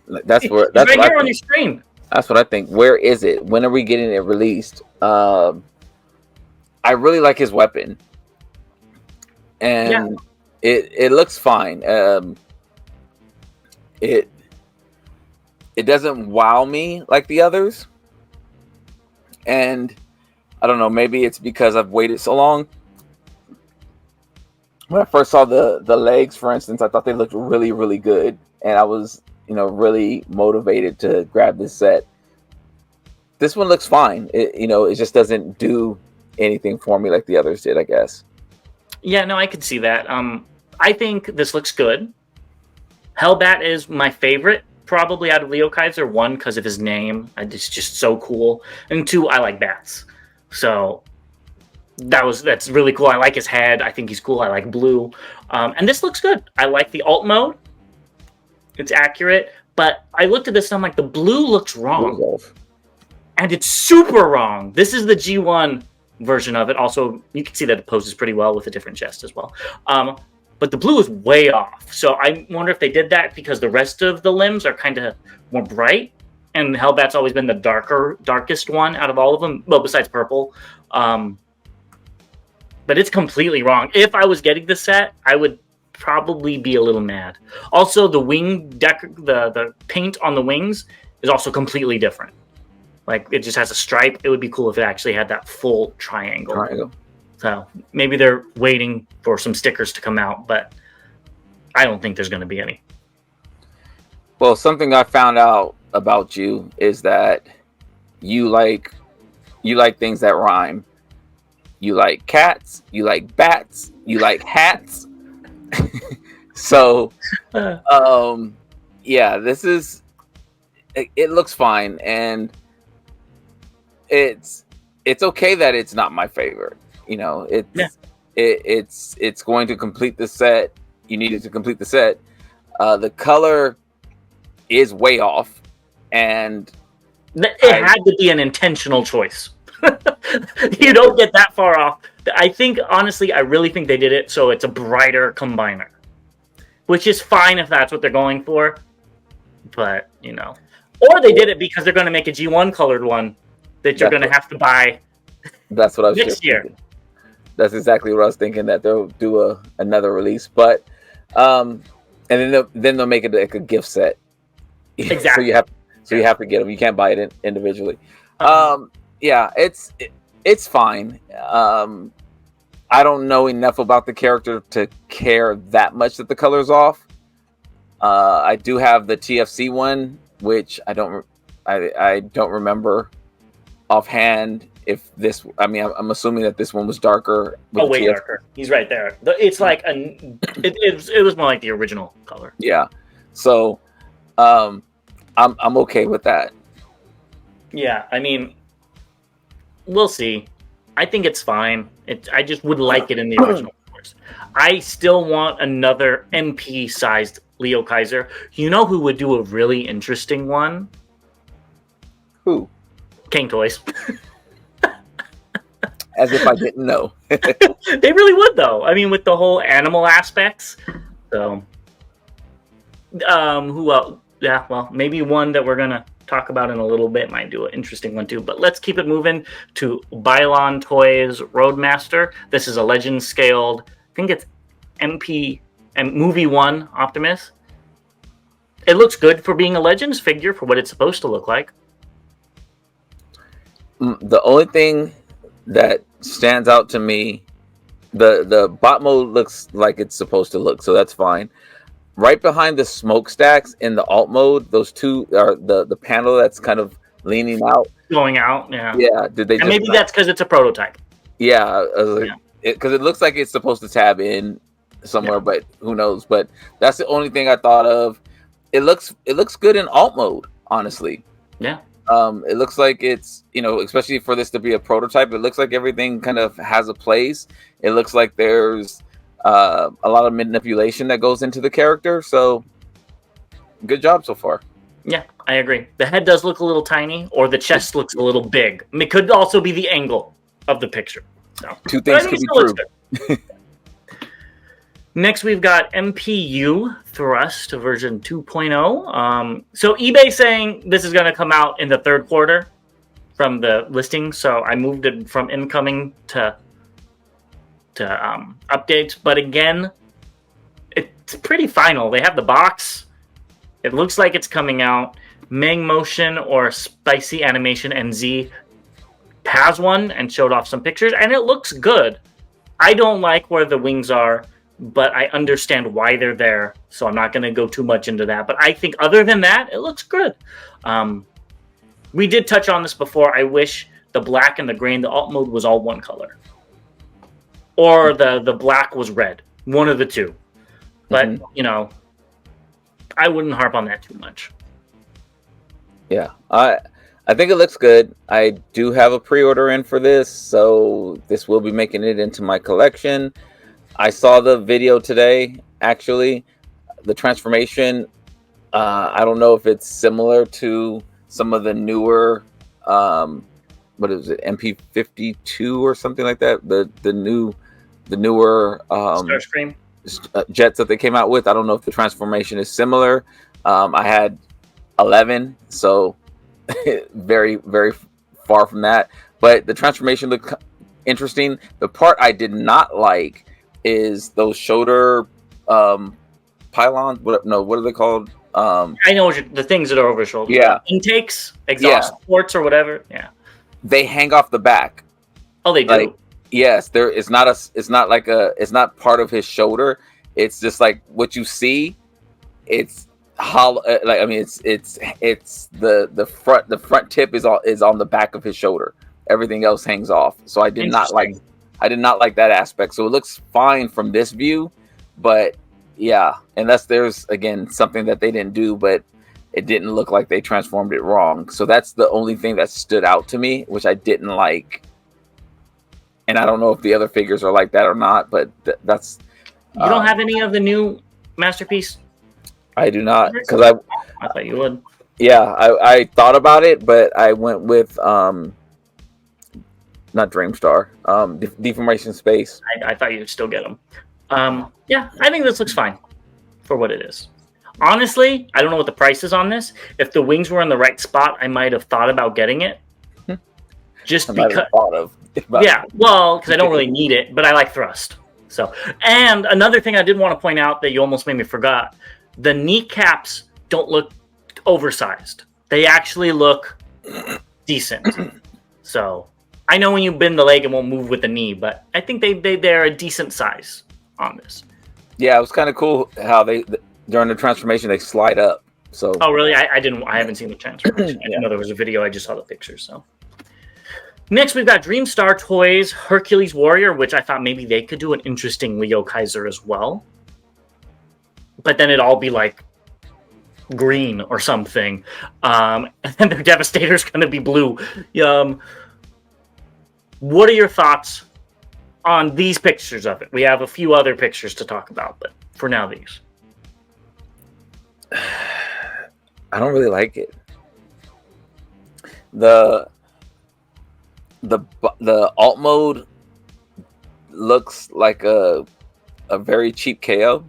That's where. That's right here on your screen. That's what I think. Where is it? When are we getting it released? I really like his weapon, and it looks fine. It doesn't wow me like the others, and I don't know. Maybe it's because I've waited so long. When I first saw the legs, for instance, I thought they looked really, really good, and I was, really motivated to grab this set. This one looks fine. It just doesn't do anything for me like the others did, I guess. Yeah, no, I could see that. I think this looks good. Hellbat is my favorite, probably out of Leo Kaiser. One, because of his name. It's just so cool. And two, I like bats. So that's really cool. I like his head. I think he's cool. I like blue. And this looks good. I like the alt mode. it's accurate. But I looked at this and I'm like, the blue looks wrong. Off. And it's super wrong. This is the G1 version of it. Also, you can see that it poses pretty well with a different chest as well. But the blue is way off. So I wonder if they did that because the rest of the limbs are kind of more bright. And Hellbat's always been the darkest one out of all of them. Well, besides purple. But it's completely wrong. If I was getting the set, I would probably be a little mad. Also, the wing the paint on the wings is also completely different. Like, it just has a stripe. It would be cool if it actually had that full triangle. So maybe they're waiting for some stickers to come out, but I don't think there's going to be any. Well, something I found out about you is that you like things that rhyme. You like cats. You like bats. You like hats. So, yeah, this is. It looks fine, and it's okay that it's not my favorite. You know, it's going to complete the set. You needed to complete the set. The color is way off, and it had to be an intentional choice. You don't get that far off. I think, honestly, I really think they did it so it's a brighter combiner, which is fine if that's what they're going for. But, you know, or they did it because they're going to make a G1 colored one that you're going to have to buy. That's what I was next year. Thinking. That's exactly what I was thinking, that they'll do another release, but and then they'll make it like a gift set. Exactly. so you have to get them. You can't buy it individually. Yeah, it's fine. I don't know enough about the character to care that much that the color's off. I do have the TFC one, which I don't remember offhand if this. I mean, I'm assuming that this one was darker. Way darker. He's right there. It's like it was more like the original color. Yeah. So, I'm okay with that. Yeah, I mean, we'll see. I think it's fine. I just would like it in the original course. I still want another MP-sized Leo Kaiser. You know who would do a really interesting one? Who? King Toys. As if I didn't know. They really would, though. I mean, with the whole animal aspects. So, who else? Yeah, well, maybe one that we're gonna talk about in a little bit might do an interesting one too. But let's keep it moving to Bylon Toys Roadmaster. This is a legend scaled. I think it's MP and Movie 1 Optimus. It looks good for being a Legends figure for what it's supposed to look like. The only thing that stands out to me, the bot mode looks like it's supposed to look, so that's fine. Right behind the smokestacks in the alt mode, those two are the panel that's kind of leaning out, going out. Yeah. Yeah. Did they? And maybe that's because it's a prototype. Yeah, because it looks like it's supposed to tab in somewhere, but who knows? But that's the only thing I thought of. It looks good in alt mode, honestly. Yeah. It looks like it's, especially for this to be a prototype, it looks like everything kind of has a place. It looks like there's a lot of manipulation that goes into the character. So good job so far. Yeah, I agree. The head does look a little tiny, or the chest looks a little big. It could also be the angle of the picture. So two things could be true. Next, we've got MPU Thrust version 2.0. So eBay saying this is going to come out in the third quarter from the listing. So I moved it from incoming to updates. But again, it's pretty final. They have the box. It looks like it's coming out. Meng Motion or Spicy Animation NZ has one and showed off some pictures, and it looks good. I don't like where the wings are, but I understand why they're there, so I'm not going to go too much into that. But I think other than that, it looks good. We did touch on this before. I wish the black and the gray in the alt mode was all one color. Or the black was red. One of the two. But, I wouldn't harp on that too much. Yeah, I think it looks good. I do have a pre-order in for this, so this will be making it into my collection. I saw the video today, actually. The transformation I don't know if it's similar to some of the newer, what is it, MP52 or something like that. The newer Starscream. jets that they came out with. I don't know if the transformation is similar. I had 11, so very very far from that. But the transformation looked interesting. The part I did not like is those shoulder pylons. What are they called? I know the things that are over shoulder. Yeah. Intakes, exhaust ports, or whatever. Yeah. They hang off the back. Oh, they do. Like, yes, there. It's not it's not part of his shoulder. It's just like what you see. It's hollow. Like, I mean, it's the front tip is on the back of his shoulder. Everything else hangs off. So I did not like that aspect. So it looks fine from this view, but yeah, unless there's again something that they didn't do, but it didn't look like they transformed it wrong. So that's the only thing that stood out to me, which I didn't like. And I don't know if the other figures are like that or not, but that's. You don't have any of the new Masterpiece? I do not, because I thought you would. Yeah, I thought about it, but I went with not Dreamstar, Deformation Space. I thought you'd still get them. Yeah, I think this looks fine for what it is. Honestly, I don't know what the price is on this. If the wings were in the right spot, I might have thought about getting it. Just because. Yeah, well, because I don't really need it, but I like thrust. So, and another thing I did want to point out that you almost made me forgot: the kneecaps don't look oversized. They actually look decent. So, I know when you bend the leg, it won't move with the knee, but I think they're a decent size on this. Yeah, it was kind of cool how during the transformation they slide up. So. Oh, really? I haven't seen the transformation. I didn't know there was a video. I just saw the pictures. So. Next, we've got Dreamstar Toys Hercules Warrior, which I thought maybe they could do an interesting Leo Kaiser as well. But then it'd all be like green or something. And then their Devastator's going to be blue. What are your thoughts on these pictures of it? We have a few other pictures to talk about, but for now, these. I don't really like it. The alt mode looks like a very cheap KO.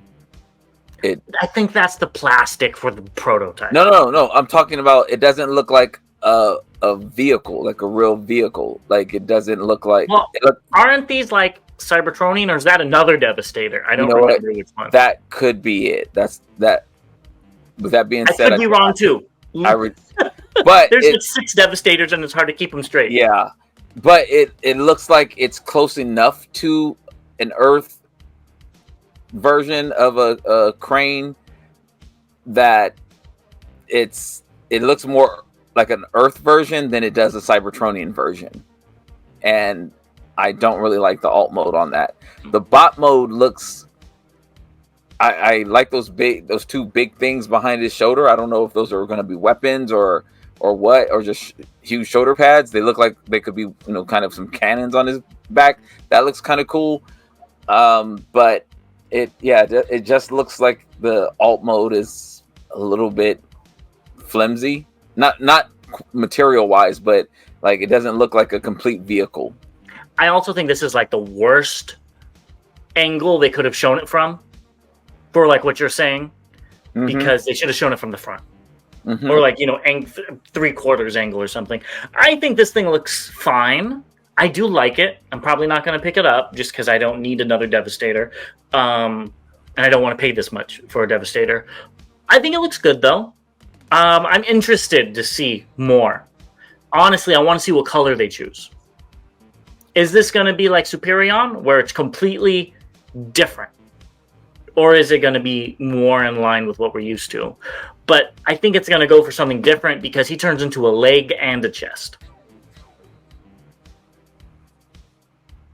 I think that's the plastic for the prototype. No. I'm talking about, it doesn't look like a vehicle, like a real vehicle. Like, it doesn't look like. Well, aren't these like Cybertronian, or is that another Devastator? I don't remember which one. That could be it. That. With that being said, I could be wrong too. But there's like 6 Devastators, and it's hard to keep them straight. Yeah, but it looks like it's close enough to an Earth version of a crane that it looks more like an Earth version than it does a Cybertronian version, and I don't really like the alt mode on that. The bot mode looks. I like those 2 big things behind his shoulder. I don't know if those are going to be weapons or what, or just huge shoulder pads. They look like they could be, kind of some cannons on his back. That looks kind of cool. But it just looks like the alt mode is a little bit flimsy. Not material wise, but like it doesn't look like a complete vehicle. I also think this is like the worst angle they could have shown it from. For like what you're saying, because they should have shown it from the front, or like 3/4 angle or something. I think this thing looks fine. I do like it. I'm probably not going to pick it up just because I don't need another Devastator, and I don't want to pay this much for a Devastator. I think it looks good though. I'm interested to see more. Honestly, I want to see what color they choose. Is this going to be like Superion, where it's completely different? Or is it going to be more in line with what we're used to? But I think it's going to go for something different because he turns into a leg and a chest.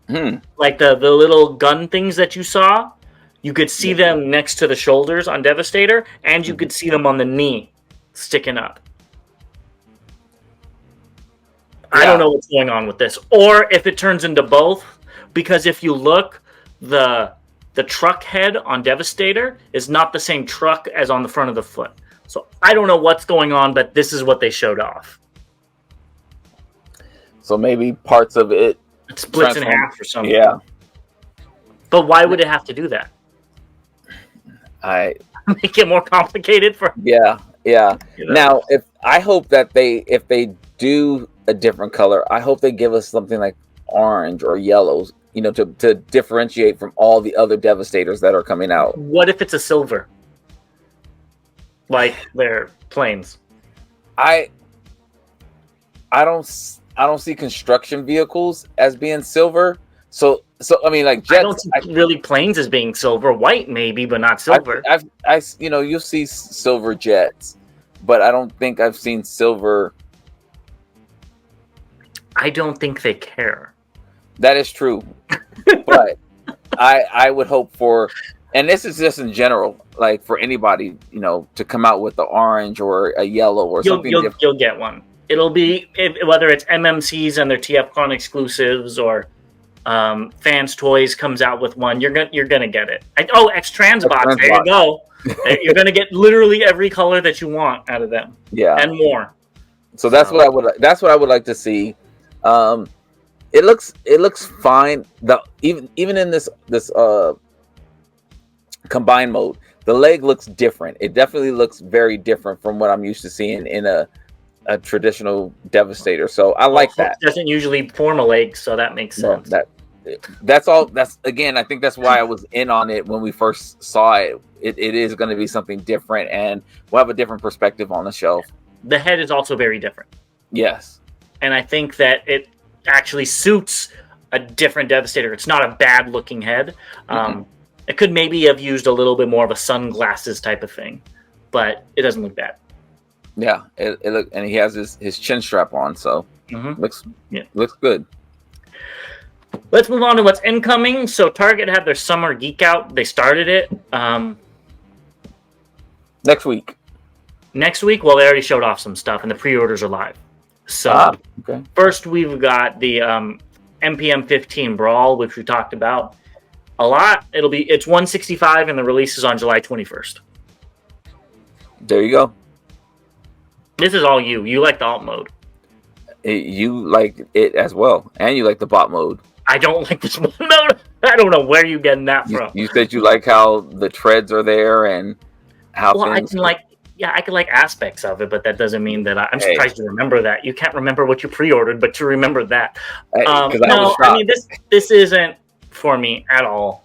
Like the little gun things that you saw, you could see them next to the shoulders on Devastator, and you could see them on the knee sticking up. Yeah. I don't know what's going on with this. Or if it turns into both, because if you look, the truck head on Devastator is not the same truck as on the front of the foot. So I don't know what's going on, but this is what they showed off. So maybe parts of it splits in half or something. Yeah. But why would it have to do that? Make it more complicated for. Yeah. Now, I hope that if they do a different color, I hope they give us something like orange or yellows, to differentiate from all the other Devastators that are coming out. What if it's a silver? Like their planes. I don't see construction vehicles as being silver. So I mean, like jets. I don't see really planes as being silver. White maybe, but not silver. You'll see silver jets, but I don't think I've seen silver. I don't think they care. That is true, but I would hope for, and this is just in general, like for anybody, to come out with the orange or a yellow or something different. You'll get one. It'll be whether it's MMCs and their TFCon exclusives or Fans Toys comes out with one. You're gonna get it. X-Transbots. There you go. You're gonna get literally every color that you want out of them. Yeah, and more. So that's what I would like to see. It looks fine. Even in this combined mode, the leg looks different. It definitely looks very different from what I'm used to seeing in a traditional Devastator. So I like that. It doesn't usually form a leg, so that makes sense. That's all. That's again. I think that's why I was in on it when we first saw it. It is going to be something different, and we'll have a different perspective on the shelf. The head is also very different. Yes, and I think that it actually suits a different Devastator. It's not a bad looking head. It could maybe have used a little bit more of a sunglasses type of thing, but it doesn't look bad. Yeah, and he has his chin strap on, so looks good. Let's move on to what's incoming. So Target had their summer geek out. They started it next week. Well, they already showed off some stuff, and the pre-orders are live. So first we've got the MPM 15 Brawl, which we talked about a lot. It's $165, and the release is on July 21st. There you go. This is all you. You like the alt mode. You like it as well, and you like the bot mode. I don't like this mode. I don't know where you're getting that from. You said you like how the treads are there and how things. I can like aspects of it, but that doesn't mean that I'm surprised you remember that. You can't remember what you pre-ordered, but you remember that. This isn't for me at all.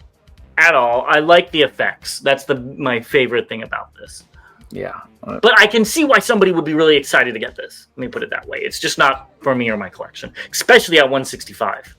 I like the effects. That's my favorite thing about this. Yeah. But I can see why somebody would be really excited to get this. Let me put it that way. It's just not for me or my collection, especially at $165.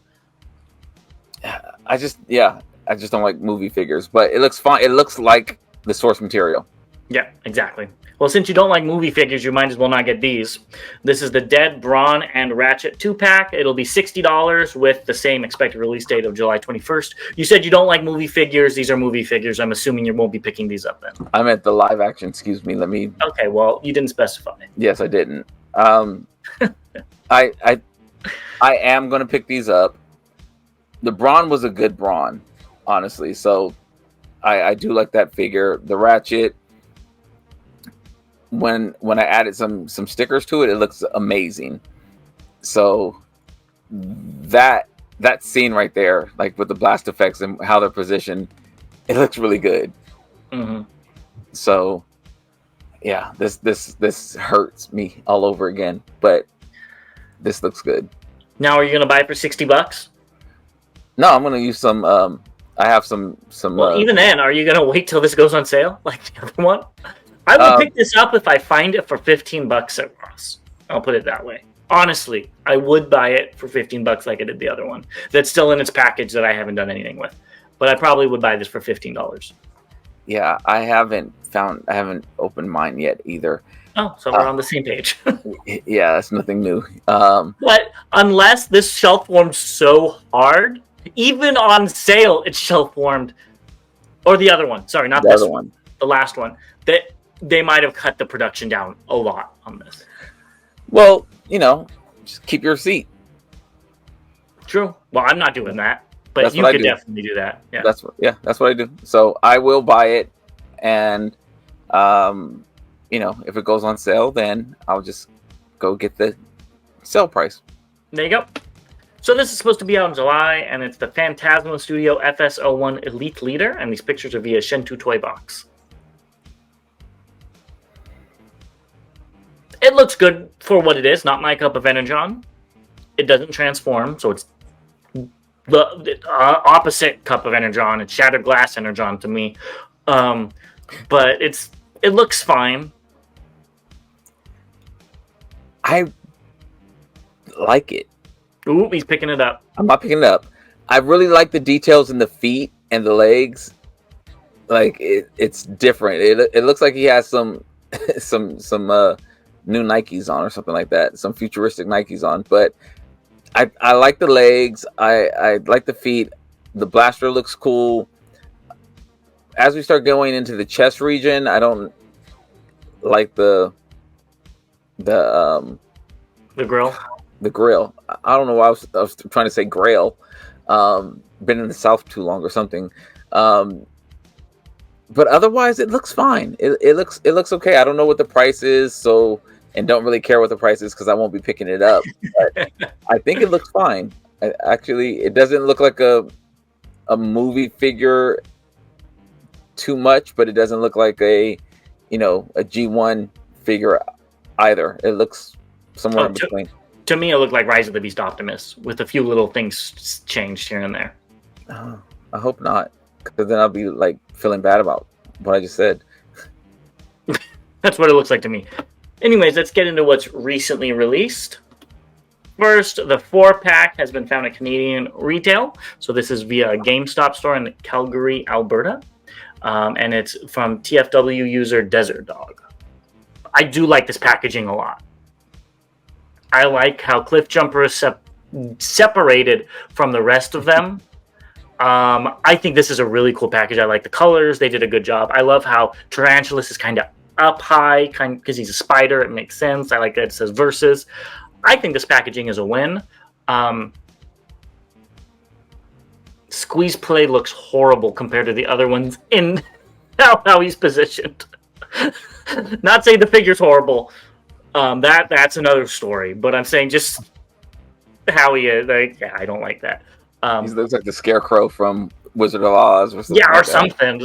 I just don't like movie figures, but it looks fine. It looks like the source material. Yeah, exactly. Well, since you don't like movie figures, you might as well not get these. This is the Dead, Brawn, and Ratchet 2-pack. It'll be $60 with the same expected release date of July 21st. You said you don't like movie figures. These are movie figures. I'm assuming you won't be picking these up then. I meant the live action. Excuse me. Okay, well, you didn't specify. Yes, I didn't. I am going to pick these up. The Brawn was a good Brawn, honestly. So I do like that figure. The Ratchet, when I added some stickers to it looks amazing. So that scene right there, like with the blast effects and how they're positioned, it looks really good. So yeah, this hurts me all over again, but this looks good. Now, are you gonna buy it for $60? No, I'm gonna use some. I have some. Well, even then, are you gonna wait till this goes on sale like the other one? I will pick this up if I find it for $15 at Ross. I'll put it that way. Honestly, I would buy it for $15 like I did the other one. That's still in its package that I haven't done anything with. But I probably would buy this for $15. Yeah, I haven't opened mine yet either. Oh, so we're on the same page. Yeah, that's nothing new. But unless this shelf warmed so hard, even on sale, it's shelf warmed. Or the other one. Sorry, not this one. The last one. That they might have cut the production down a lot on this. Well, just keep your receipt. True. Well, I'm not doing that, but you could definitely do that. Yeah. That's what I do. So I will buy it, and if it goes on sale, then I'll just go get the sale price. There you go. So this is supposed to be out in July, and it's the Phantasmo Studio FS01 Elite Leader, and these pictures are via Shentu Toy Box. It looks good for what it is. Not my cup of Energon. It doesn't transform, so it's the opposite cup of Energon. It's Shattered Glass Energon to me. But it looks fine. I like it. Ooh, he's picking it up. I'm not picking it up. I really like the details in the feet and the legs. Like it's different. It looks like he has some new Nikes on or something like that. Some futuristic Nikes on. But I like the legs. I like the feet. The blaster looks cool. As we start going into the chest region, I don't like the grill. The grill. I don't know why I was trying to say grail. Been in the South too long or something. But otherwise, it looks fine. It looks okay. I don't know what the price is, and don't really care what the price is because I won't be picking it up. But I think it looks fine. Actually, it doesn't look like a movie figure too much, but it doesn't look like a G1 figure either. It looks somewhere in between. To me, it looked like Rise of the Beast Optimus with a few little things changed here and there. I hope not, because then I'll be like feeling bad about what I just said. That's what it looks like to me. Anyways, let's get into what's recently released. First, the 4-pack has been found at Canadian retail. So this is via a GameStop store in Calgary, Alberta. And it's from TFW user Desert Dog. I do like this packaging a lot. I like how Cliff Jumper is separated from the rest of them. I think this is a really cool package. I like the colors. They did a good job. I love how Tarantulas is kind of up high, because he's a spider. It makes sense. I like that it says Versus. I think this packaging is a win. Squeeze Play looks horrible compared to the other ones in how he's positioned. Not saying the figure's horrible. That's another story. But I'm saying just how he is. I don't like that. He looks like the Scarecrow from Wizard of Oz or something. Yeah, or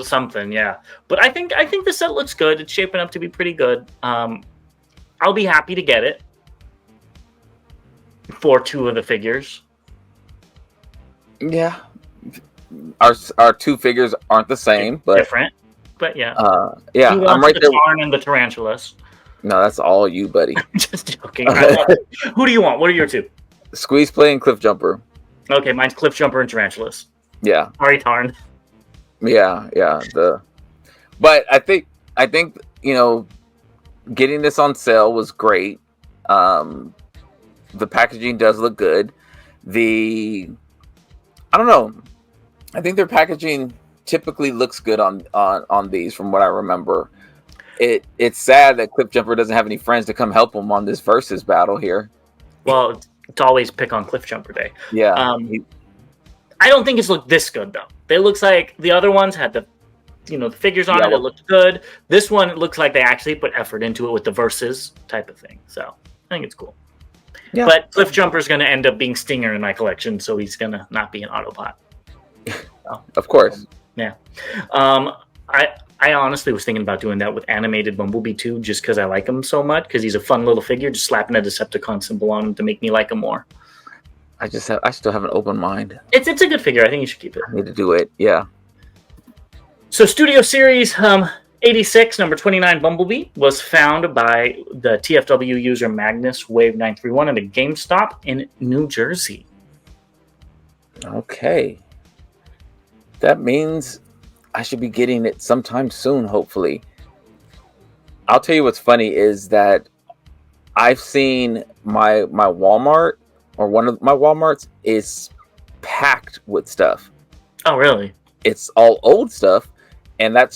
something. Yeah. But I think the set looks good. It's shaping up to be pretty good. I'll be happy to get it for 2 of the figures. Yeah. Our 2 figures aren't the same, but different. But yeah. Yeah, I'm right there. The Tarn and the Tarantulas. No, that's all you, buddy. Just joking. Who do you want? What are your 2? Squeeze Play and Cliff Jumper. Okay, mine's Cliff Jumper and Tarantulas. Yeah. Sorry, Tarn. Yeah. But I think getting this on sale was great. The packaging does look good. I don't know. I think their packaging typically looks good on these, from what I remember. It's sad that Cliff Jumper doesn't have any friends to come help him on this versus battle here. Well, it's always pick on Cliff Jumper Day. Yeah. I don't think it's looked this good though. It looks like the other ones had the figures on it. It looked good. This one, it looks like they actually put effort into it with the versus type of thing. So I think it's cool. Yeah. But Cliff Jumper's going to end up being Stinger in my collection, so he's going to not be an Autobot. So, of course. Yeah. I honestly was thinking about doing that with animated Bumblebee too, just because I like him so much, because he's a fun little figure, just slapping a Decepticon symbol on him to make me like him more. I still have an open mind. It's a good figure. I think you should keep it. I need to do it. Yeah. So Studio Series 86, number 29 Bumblebee was found by the TFW user Magnus Wave 931 at a GameStop in New Jersey. Okay. That means I should be getting it sometime soon, hopefully. I'll tell you what's funny is that I've seen my Walmart, or one of my Walmarts, is packed with stuff. Oh, really? It's all old stuff, and that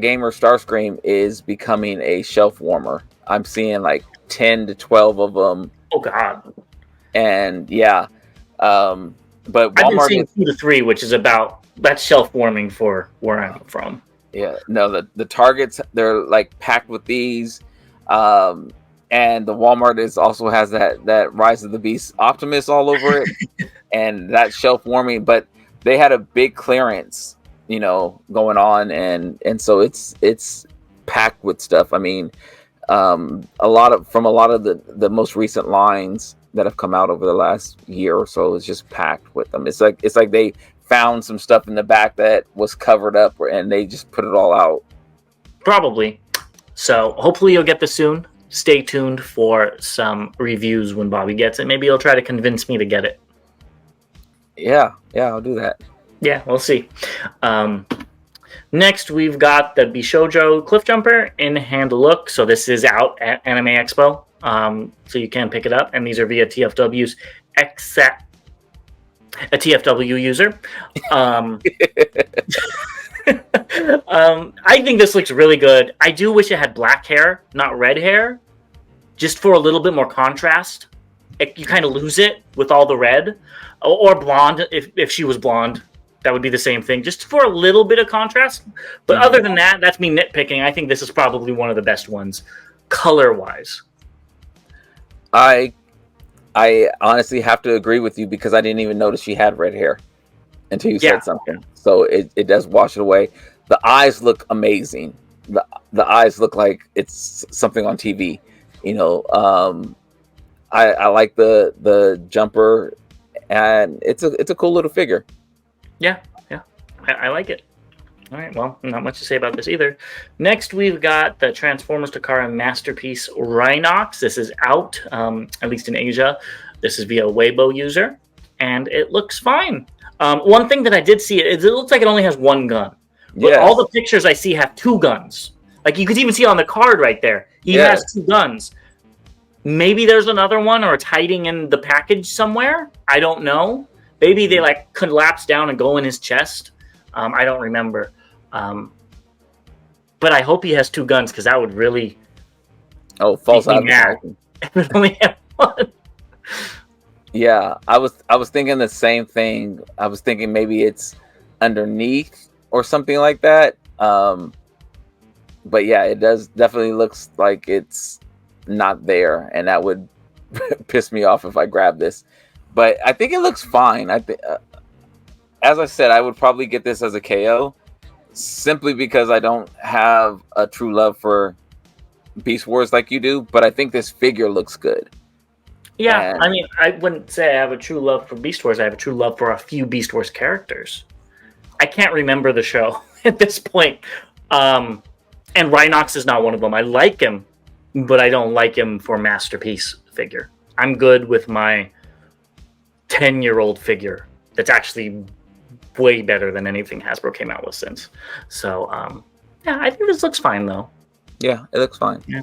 Gamer Starscream is becoming a shelf warmer. I'm seeing like 10 to 12 of them. Oh God! And yeah, but Walmart, I've been seeing 2 to 3, which is about that's shelf warming for where I'm from. Yeah, no, the Targets, they're like packed with these. And the Walmart is also has that Rise of the Beast Optimus all over it, and that shelf warming. But they had a big clearance, going on, and so it's packed with stuff. I mean, a lot of the most recent lines that have come out over the last year or so is just packed with them. It's like they found some stuff in the back that was covered up, and they just put it all out. Probably. So hopefully you'll get this soon. Stay tuned for some reviews when Bobby gets it. Maybe he'll try to convince me to get it. Yeah, I'll do that. Yeah, we'll see. Next, we've got the Bishojo Cliff Jumper in hand look. So this is out at Anime Expo. So you can pick it up. And these are via TFW's except a TFW user. I think this looks really good. I do wish it had black hair, not red hair, just for a little bit more contrast. You kind of lose it with all the red, or blonde. If she was blonde, that would be the same thing, just for a little bit of contrast. But other than that, that's me nitpicking. I think this is probably one of the best ones, color-wise. I honestly have to agree with you, because I didn't even notice she had red hair until you said something. So it does wash it away. The eyes look amazing. The eyes look like it's something on TV. I like the jumper, and it's a cool little figure. Yeah, I like it. All right, well, not much to say about this either. Next, we've got the Transformers Takara Masterpiece Rhinox. This is out, at least in Asia. This is via Weibo user, and it looks fine. One thing that I did see, it looks like it only has one gun. But Yes. all the pictures I see have two guns. Like, you could even see on the card right there. He has two guns. Maybe there's another one, or it's hiding in the package somewhere. I don't know. Maybe they collapse down and go in his chest. I don't remember. But I hope he has two guns, because that would really false advertising. If it only had one. Yeah, I was thinking the same thing. I was thinking maybe it's underneath or something like that. But yeah, it definitely looks like it's not there, and that would piss me off if I grab this. But I think it looks fine. I think, as I said, I would probably get this as a KO, simply because I don't have a true love for Beast Wars like you do. But I think this figure looks good. Yeah, I mean, I wouldn't say I have a true love for Beast Wars. I have a true love for a few Beast Wars characters. I can't remember the show at this point. And Rhinox is not one of them. I like him, but I don't like him for Masterpiece figure. I'm good with my 10-year-old figure that's actually way better than anything Hasbro came out with since. So, yeah, I think this looks fine, though. Yeah, it looks fine. Yeah.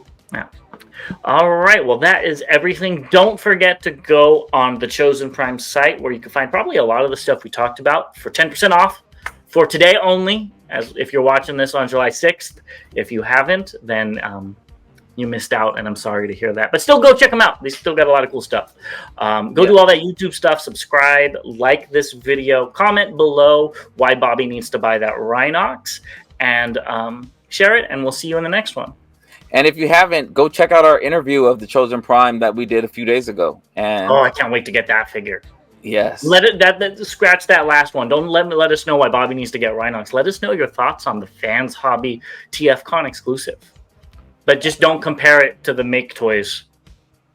All right, well, that is everything. Don't forget to go on the Chosen Prime site, where you can find probably a lot of the stuff we talked about for 10% off for today only, as if you're watching this on July 6th. If you haven't, then you missed out, and I'm sorry to hear that. But still, go check them out. They still got a lot of cool stuff. Do all that YouTube stuff. Subscribe, like this video, comment below why Bobby needs to buy that Rhinox, and share it, and we'll see you in the next one. And if you haven't, go check out our interview of the Chosen Prime that we did a few days ago. And I can't wait to get that figure. Yes. Scratch that last one. Don't let us know why Bobby needs to get Rhinox. Let us know your thoughts on the Fans Hobby TFCon exclusive. But just don't compare it to the Make Toys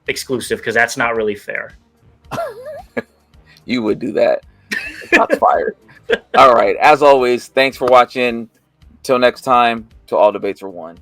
exclusive, because that's not really fair. You would do that. Shots fired. All right. As always, thanks for watching. Till next time, to all debates are won.